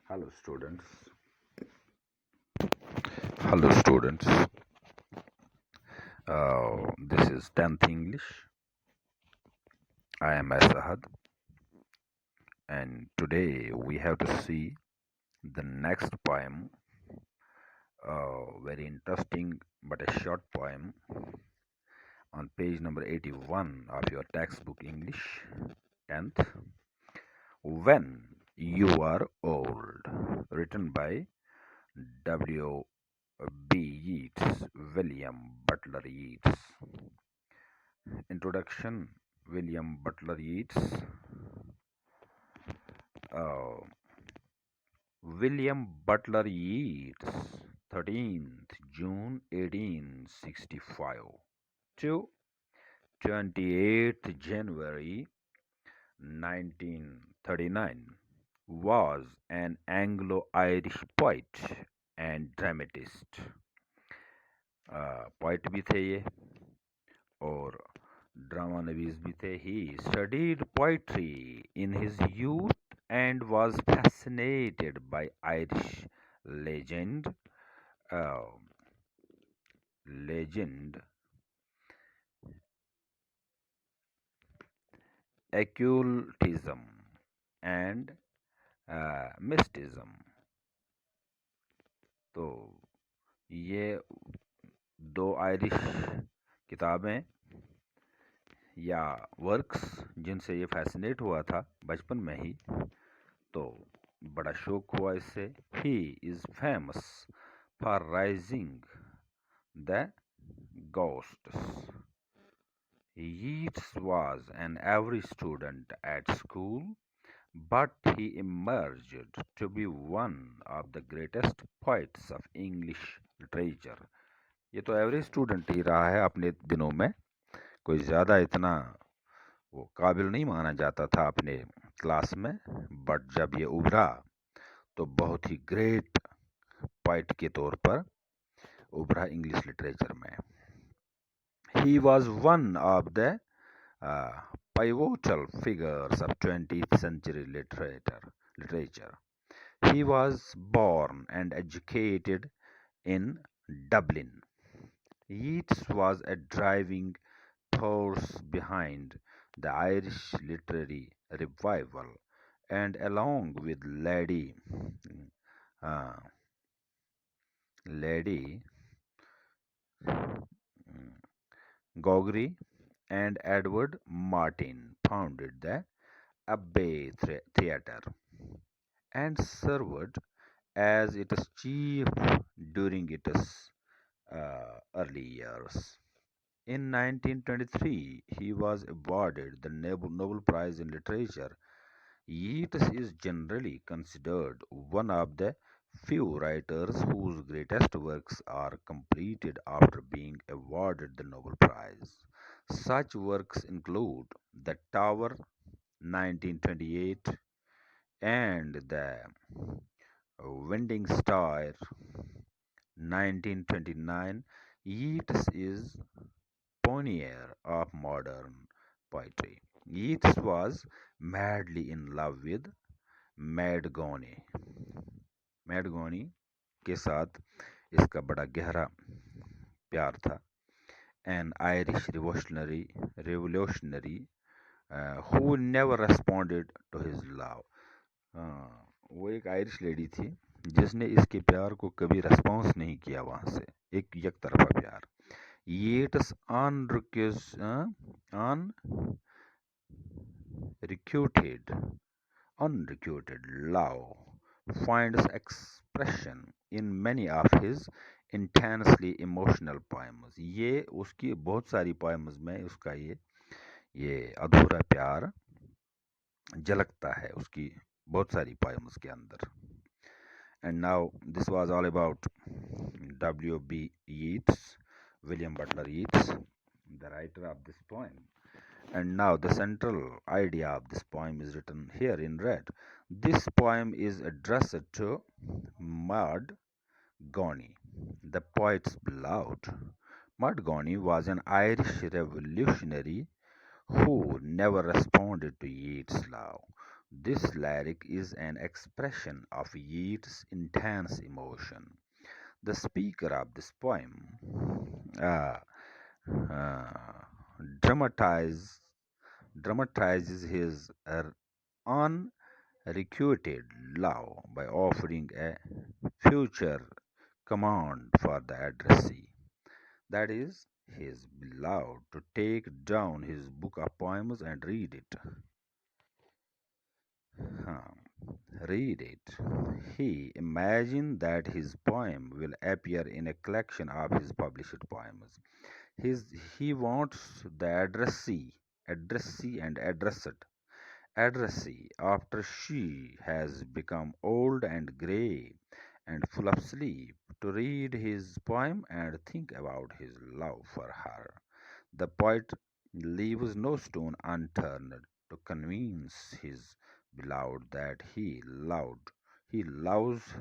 Hello students. Hello students. This is 10th English. I am Asahad and today we have to see the next poem. Very interesting but a short poem on page number 81 of your textbook English 10th. When You Are Old, written by W. B. Yeats, William Butler Yeats. Introduction. William Butler Yeats. Uh, William Butler Yeats, 13th June 1865 to 28th January 1939, was an Anglo-Irish poet and dramatist. Poet भी थे ये और drama नवीस भी थे. He studied poetry in his youth and was fascinated by Irish legend, uh, occultism, and mysticism. तो ये दो Irish किताबें या वर्क्स जिनसे ये फैसिनेट हुआ था बचपन में ही, तो बड़ा शौक हुआ इससे. He is famous for rising the ghosts. Yeats was an average student at school, but he emerged to be one of the greatest poets of English literature. ये तो एवरेज स्टूडेंट ही रहा है अपने दिनों में, कोई ज़्यादा इतना वो काबिल नहीं माना जाता था अपने क्लास में, बट जब ये उभरा तो बहुत ही ग्रेट पोइट के तौर पर उभरा इंग्लिश लिटरेचर में. He was one of the pivotal figures of 20th century literature. He was born and educated in Dublin. Yeats was a driving force behind the Irish literary revival, and along with uh, Lady Gowrie and Edward Martin, founded the Abbey Theatre and served as its chief during its early years. In 1923, he was awarded the Nobel Prize in Literature. Yeats is generally considered one of the few writers whose greatest works are completed after being awarded the Nobel Prize. Such works include The Tower, 1928, and The Winding Star, 1929. Yeats is pioneer of modern poetry. Yeats was madly in love with मैडगोनी. मैडगोनी के साथ इसका बड़ा गहरा प्यार था. An Irish revolutionary who never responded to his love. वो एक Irish lady थी जिसने इसके प्यार को कभी रेस्पॉन्स नहीं किया, वहां से एक तरफा प्यार. Yeats unrequited love finds expression in many of his intensely emotional poems. ये उसकी बहुत सारी poems में उसका ये अधूरा प्यार झलकता है उसकी बहुत सारी poems के अंदर. And now this was all about W.B. Yeats, William Butler Yeats, the writer of this poem. And now the central idea of this poem is written here in red. This poem is addressed to Maud Gonny, the poet's beloved. Maud Gonny was an Irish revolutionary who never responded to Yeats' love. This lyric is an expression of Yeats's intense emotion. The speaker of this poem uh, uh, dramatize, dramatizes his unrequited love by offering a future command for the addressee, that is, his beloved, to take down his book of poems and read it. Read it. He imagined that his poem will appear in a collection of his published poems. His, he wants the addressee and addressee, after she has become old and grey and full of sleep, to read his poem and think about his love for her. The poet leaves no stone unturned to convince his beloved that he loves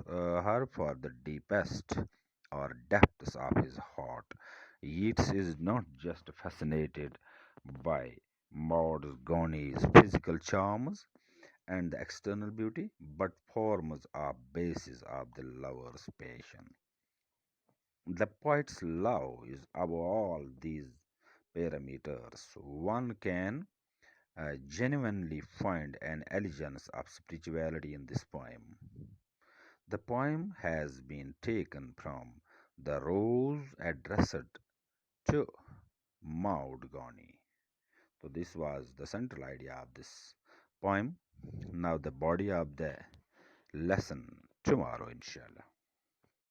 her for the deepest or depths of his heart. Yeats is not just fascinated by Maud Gonye's physical charms and the external beauty, but forms a basis of the lover's passion. The poet's love is above all these parameters. One can genuinely find an elegance of spirituality in this poem. The poem has been taken from the Rose addressed to Maud Gonye. So this was the central idea of this poem. Now the body of the lesson tomorrow, inshallah.